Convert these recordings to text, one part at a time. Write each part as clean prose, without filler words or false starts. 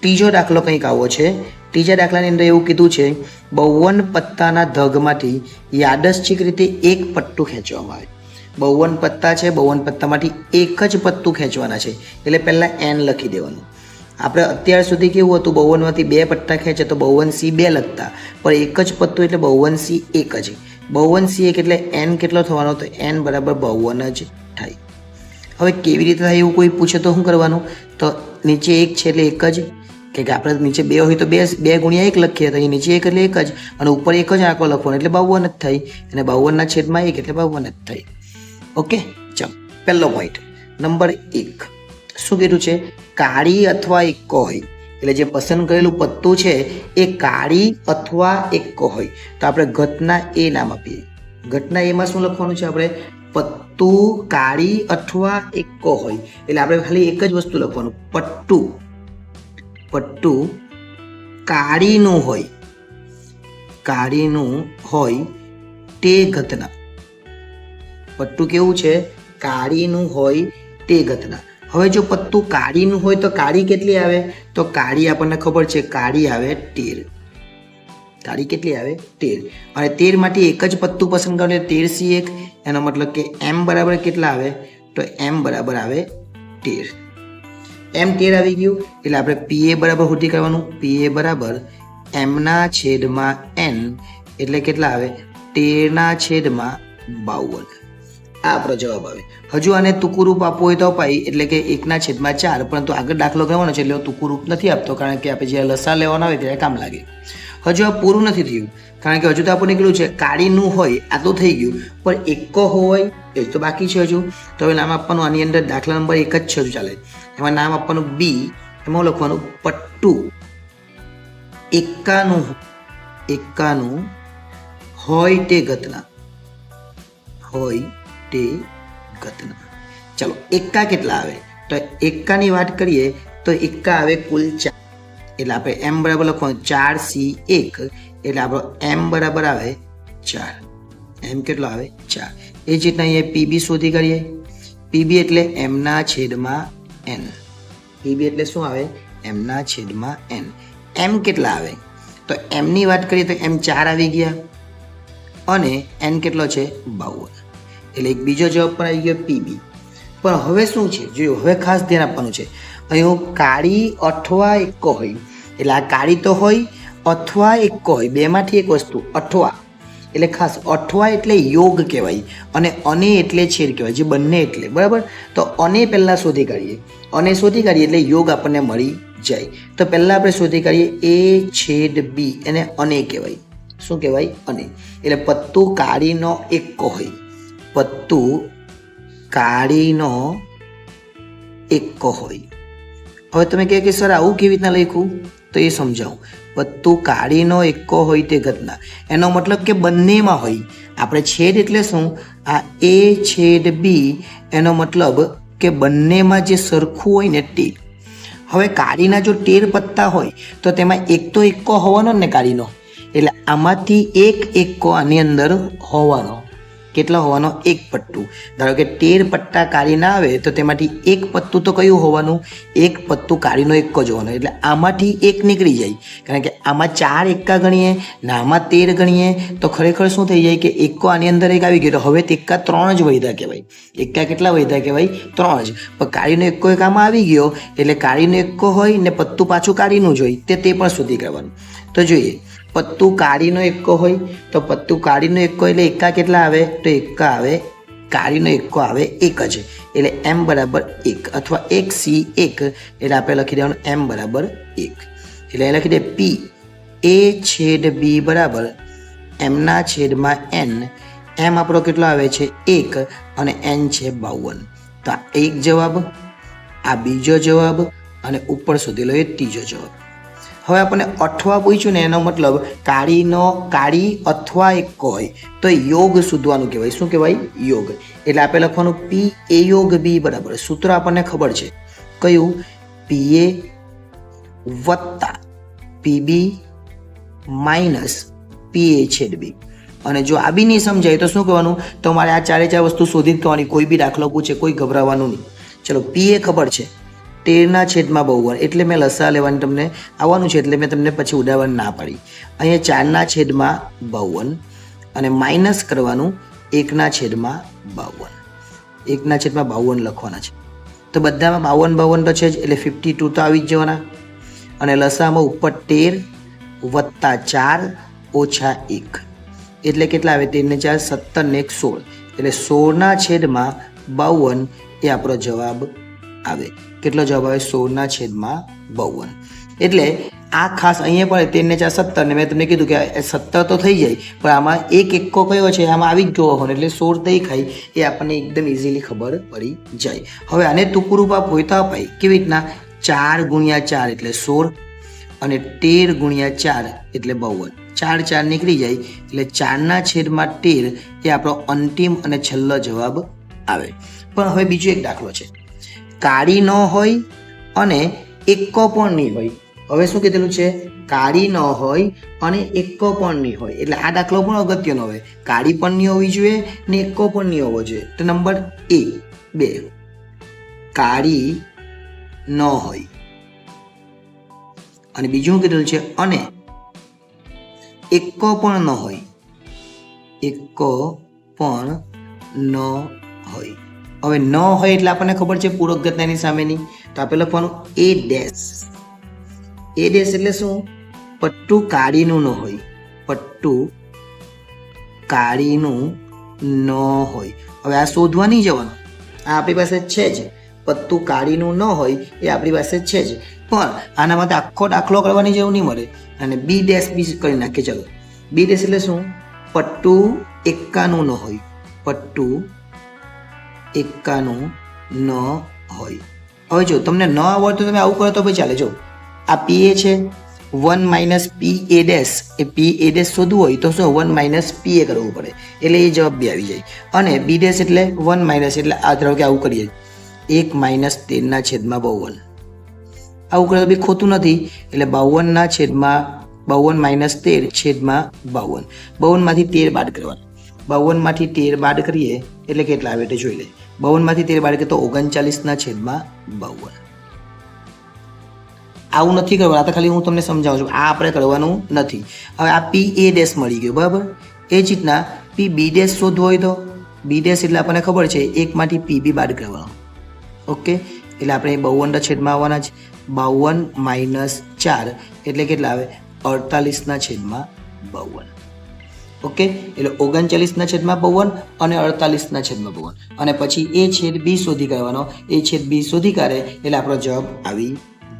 ત્રીજો દાખલો કંઈક આવો છે. ત્રીજા દાખલાની અંદર એવું કીધું છે, 52 પત્તાના ધગમાંથી યાદચ્છિક રીતે એક પત્તું ખેંચવામાં આવે. 52 પત્તા છે, 52 પત્તામાંથી એક જ પત્તું ખેંચવાના છે, એટલે પહેલાં એન લખી દેવાનું. આપણે અત્યાર સુધી કેવું હતું, 52માંથી બે પત્તા ખેંચે તો 52C 2 લખતા, પણ એક જ પત્તું એટલે 52C 1 જ. 52C 1 એટલે એન કેટલો થવાનો, તો એન બરાબર 52 જ થાય. હવે કેવી રીતે થાય એવું કોઈ પૂછે તો શું કરવાનું, તો નીચે એક છે એટલે એક જ, કે આપણે નીચે બે હોય તો બે ગુણ્યા એક લખીએ, તો અહીં નીચે એક એટલે એક જ, અને ઉપર એક જ આંકડો લખવાનો એટલે 52 જ થાય, અને 52/1 એટલે 52 જ થાય. ઓકે, ચાલો પહેલો પોઈન્ટ. નંબર 1 શું કીધું છે, કાળી અથવા એક્કો હોય, એટલે જે પસંદ કરેલું પત્તું છે એ કાળી અથવા એક્કો હોય તો આપણે ઘટના એ નામ આપીએ. ઘટના એમાં શું લખવાનું છે, આપણે પત્તું કાળી અથવા એક્કો હોય, એટલે આપણે ખાલી એક જ વસ્તુ લખવાનું, પટ્ટું કાળીનું હોય તે ઘટના. પટ્ટું કેવું છે, કાળીનું હોય તે ઘટના. હવે જો પત્તું કાળીનું હોય તો કાળી કેટલી આવે, તો કાળી આપણને ખબર છે, કાળી આવે 13. કાળી કેટલી આવે 13, અને 13માંથી એક જ પત્તું પસંદ કરો એટલે 13C1, એનો મતલબ કે M બરાબર કેટલા આવે, તો M બરાબર આવે 13. M 13 આવી ગયું એટલે આપણે PA બરાબર શોધી કરવાનું. PA બરાબર M/N એટલે કેટલા આવે, 13/52. આ આપણો જવાબ આવે. હજુ આને ટૂંકું રૂપ આપવું હોય તો અપાય, એટલે કે 1/4, પરંતુ આગળ દાખલો ગણવાનો છે એટલે ટૂંકું રૂપ નથી આપતો, કારણ કે આપણે જ્યારે લસા લેવાનો આવે ત્યારે કામ લાગે. હજુ આ પૂરું નથી થયું, કારણ કે હજુ તો આપણને કેટલું છે, કાળીનું હોય આ તો થઈ ગયું, પણ એક્કો હોય એ તો બાકી છે હજુ. તો હવે નામ આપવાનું, આની અંદર દાખલા નંબર 1 જ છે હજુ ચાલે, એમાં નામ આપવાનું B, એમાં લખવાનું પટ્ટું એક્કાનું હોય તે ઘટના. ચલો એક્કા કેટલા આવે, તો એક્કાની વાત કરીએ તો એક્કા આવે કુલ 4, એટલે આપણે M બરાબર લખવાનું 4C1, એટલે આપણો M બરાબર આવે 4. M કેટલો આવે 4. એ જ રીતના અહીંયા PB શોધી કરીએ. PB એટલે M/N. PB એટલે શું આવે, M/N. M કેટલા આવે, તો M ની વાત કરીએ તો M 4 આવી ગયા, અને N કેટલો છે 52, એટલે એક બીજો જવાબ પણ આવી ગયો PB. પણ હવે શું છે, જોયું, હવે ખાસ ધ્યાન આપવાનું છે, અહીં કાળી અથવા એક્કો હોય, એટલે આ કાળી તો હોય અથવા એક્કો હોય, બેમાંથી એક વસ્તુ, અઠવા એટલે ખાસ, અઠવા એટલે યોગ કહેવાય, અને એટલે છેદ કહેવાય, જે બંને એટલે બરાબર. તો અને પહેલાં શોધી કાઢીએ, એટલે યોગ આપણને મળી જાય. તો પહેલાં આપણે શોધી કાઢીએ A/B, એને અને કહેવાય. શું કહેવાય, અને. એટલે પત્તું કાળીનો એક્કો હોય, હવે તમે કહે કે સર આવું કેવી રીતના લખ્યું, તો એ સમજાવું. પત્તું કાળીનો એક્કો હોય તે ઘટના, એનો મતલબ કે બંનેમાં હોય. આપણે છેદ એટલે શું, આ A/B, એનો મતલબ કે બંનેમાં જે સરખું હોય ને તે. હવે કાળીના જો 13 પત્તા હોય તો તેમાં એક તો એક્કો હોવાનો ને કાળીનો, એટલે આમાંથી એક એક્કો આની અંદર હોવાનો. કેટલા હોવાનો, એક પટ્ટું. ધારો કે 13 પટ્ટા કાળીના આવે તો તેમાંથી એક પત્તું તો કયું હોવાનું, એક પત્તું કાળીનો એક્કો જ હોવાનો, એટલે આમાંથી એક નીકળી જાય, કારણ કે આમાં 4 એક્કા ગણીએ ને આમાં 13 ગણીએ તો ખરેખર શું થઈ જાય કે એક્કો આની અંદર એક આવી ગયો, તો હવે એક્કા 3 જ વધ્યા કહેવાય. એક્કા કેટલા વધ્યા કહેવાય, 3 જ. પણ કાળીનો એક્કો એક આમાં આવી ગયો એટલે કાળીનો એક્કો હોય ને પત્તું પાછું કાળીનું જ હોય, તે પણ શોધી કરવાનું. તો જોઈએ, પત્તું કાળીનો એક્કો હોય તો પત્તું કાળીનો એક્કો એટલે એક્કા કેટલા આવે, તો એક્કા આવે, કાળીનો એક્કો આવે 1 જ, એટલે M બરાબર 1, અથવા 1C1, એટલે આપણે લખી દેવાનું M બરાબર 1. એટલે એ લખી દે PA/B બરાબર M/N. M આપણો કેટલો આવે છે 1, અને N છે 52. તો આ એક જવાબ, આ બીજો જવાબ, અને ઉપર સુધી લો એ ત્રીજો જવાબ. હવે આપણને અઠવા પૂછ્યું ને, એનો મતલબ કાળી અથવા એક્કો હોય તો યોગ શોધવાનું કહેવાય. શું કહેવાય, યોગ. એટલે આપણે લખવાનું PA/B બરાબર, સૂત્ર આપણને ખબર છે કયું, PA વત્તા PB માઇનસ PA/B. અને જો આ બી નહીં સમજાય તો શું કરવાનું, તો મારે આ 4 વસ્તુ શોધી જ કરવાની. કોઈ બી દાખલો પૂછે કોઈ ગભરાવાનું નહીં. ચલો PA ખબર છે 13 છેદમાં 52 એટલે મેં લસા લેવાની તમને આવવાનું છે એટલે મેં તમને પછી ઉદાહરણ ના પાડી. અહીંયા 4 છેદમાં 52 અને માઇનસ કરવાનું 1 છેદમાં 52. 1 છેદમાં 52 લખવાના છે. તો બધામાં 52 તો છે જ એટલે 52 તો આવી જ જવાના. અને લસામાં ઉપર 13 વત્તા 4 ઓછા 1 એટલે કેટલા આવે? 13 ને 4 17 ને 1 16 એટલે 16 છેદમાં 52 એ આપણો જવાબ આવે. કેટલો જવાબ આવે? 16 છેદમાં 52. એટલે આ ખાસ અહીંયા પડે 13 ને 4 17 ને મેં તમને કીધું કે 17 તો થઈ જાય પણ આમાં એક એક્કો કયો છે આમાં આવી જ ગયો હોય એટલે 16 દેખાય એ આપણને એકદમ ઇઝીલી ખબર પડી જાય. હવે આને ટૂંકું રૂપ હોયતા અપાય કેવી રીતના? 4 ગુણ્યા 4 એટલે 16 અને 13 ગુણ્યા 4 એટલે 52. 4 4 નીકળી જાય એટલે 4 છેદમાં 13 એ આપણો અંતિમ અને છેલ્લો જવાબ આવે. પણ હવે બીજો એક દાખલો છે, કાળી ન હોય અને એક્કો પણ નહીં હોય. હવે શું કીધેલું છે? કાળી ન હોય અને એક્કો પણ નહીં હોય. એટલે આ દાખલો પણ અગત્યનો હોય. કાળી પણ નહીં હોવી જોઈએ ને એક્કો પણ નહીં હોવો જોઈએ. તો નંબર A 2 કાળી ન હોય અને બીજું કીધેલું છે અને એક્કો પણ ન હોય. એક્કો પણ ન હોય. હવે ન હોય એટલે આપણને ખબર છે પૂરક ઘટનાની સામેની. તો આપણે લખવાનું A ડેશ. A ડેશ એટલે શું? પટ્ટું કાળીનું ન હોય. પટ્ટું કાળીનું ન હોય. હવે આ શોધવા નહીં જવાનું, આ આપણી પાસે છે જ. પટ્ટું કાળીનું ન હોય એ આપણી પાસે છે જ. પણ આના માટે આખો દાખલો કરવાની જરૂર નહીં મળે. અને B ડેશ બી કરી નાખીએ. ચાલો B ડેશ એટલે શું? પટ્ટું એકાનું ન હોય. પટ્ટું એકાનું ન હોય. હવે જો તમને ન આવડતું તમે આવું કરો તો ભાઈ ચાલે. જો આ P A છે 1 minus P A dash A P A dash શોધવું હોય તો શું 1 માઇનસ P A કરવું પડે એટલે એ જવાબ બી આવી જાય. અને B ડેશ એટલે 1 માઇનસ એટલે આ ધારો કે આવું કરીએ 1 માઇનસ 13 છેદમાં 52. આવું કરે તો બી ખોટું નથી એટલે 52 છેદમાં 52 માઇનસ 13 છેદમાં 52. 52 માંથી 13 બાદ કરવાના. 52 માંથી 13 બાદ કરીએ એટલે કેટલા આવે તે જોઈ લે. 52 માંથી 13 બાદ કરીએ તો 39 છેદમાં 52. આવું નથી કરવાનું. આ તો ખાલી હું તમને સમજાવું છું. આ આપણે કરવાનું નથી. હવે આ P A ડેશ મળી ગયું બરાબર. એ જ રીતના P B ડેશ શોધવો હોય તો B ડેશ એટલે આપણને ખબર છે 1 માંથી P B બાદ કરવાનો. ઓકે એટલે આપણે 52 છેદમાં આવવાના જ. 52 માઇનસ 4 એટલે કેટલા આવે? 48 છેદમાં 52. ઓકે એટલે 39 છેદમાં 52 અને 48 છેદમાં 52 અને પછી A છેદ B શોધી કાઢવાનો. A છેદ B શોધી કાઢે એટલે આપણો જવાબ આવી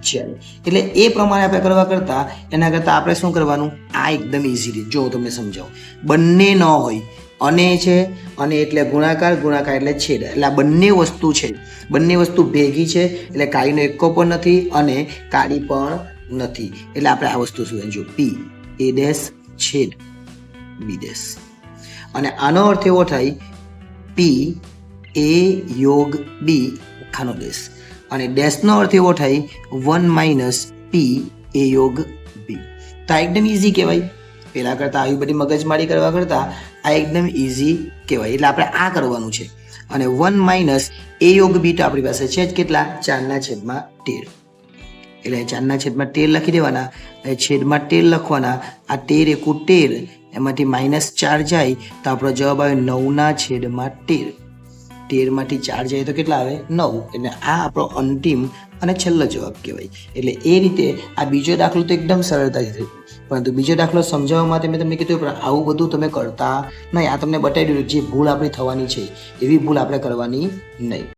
જાય. એટલે એ પ્રમાણે આપણે કરવા કરતાં એના કરતાં આપણે શું કરવાનું? આ એકદમ ઇઝી રીત જો હું તમને સમજાવું. બંને ન હોય અને છે અને એટલે ગુણાકાર, ગુણાકાર એટલે છેદ. એટલે આ બંને વસ્તુ છે. બંને વસ્તુ ભેગી છે એટલે કાળીનો એક્કો પણ નથી અને કાળી પણ નથી. એટલે આપણે આ વસ્તુ શું જો P A ડેશ છેદ B ડેશ. અને આનો અર્થ એવો થાય P A યોગ B ખાનો ડેશ. અને ડેશનો અર્થ એવો થાય 1 માઇનસ P A યોગ B. તો આ એકદમ ઇઝી કહેવાય. પહેલાં કરતાં આવી બધી મગજમારી કરવા કરતાં આ એકદમ ઇઝી કહેવાય. એટલે આપણે આ કરવાનું છે. અને 1 માઇનસ A યોગ B તો આપણી પાસે છે જ કેટલા? 4 છેદમાં 13. એટલે 4 છેદમાં 13 લખી દેવાના. છેદમાં 13 લખવાના. આ 13 એકુ 13 એમાંથી માઇનસ 4 જાય તો આપણો જવાબ આવે 9 છેદમાં 13. 13 માંથી 4 જાય તો કેટલા આવે? 9. એટલે આ આપણો અંતિમ અને છેલ્લો જવાબ કહેવાય. એટલે એ રીતે આ બીજો દાખલો તો એકદમ સરળતાથી થઈ. પરંતુ બીજો દાખલો સમજાવવા માટે મેં તમને કીધું પણ આવું બધું તમે કરતા નહીં. આ તમને બતાવી દીધું જે ભૂલ આપણી થવાની છે એવી ભૂલ આપણે કરવાની નહીં.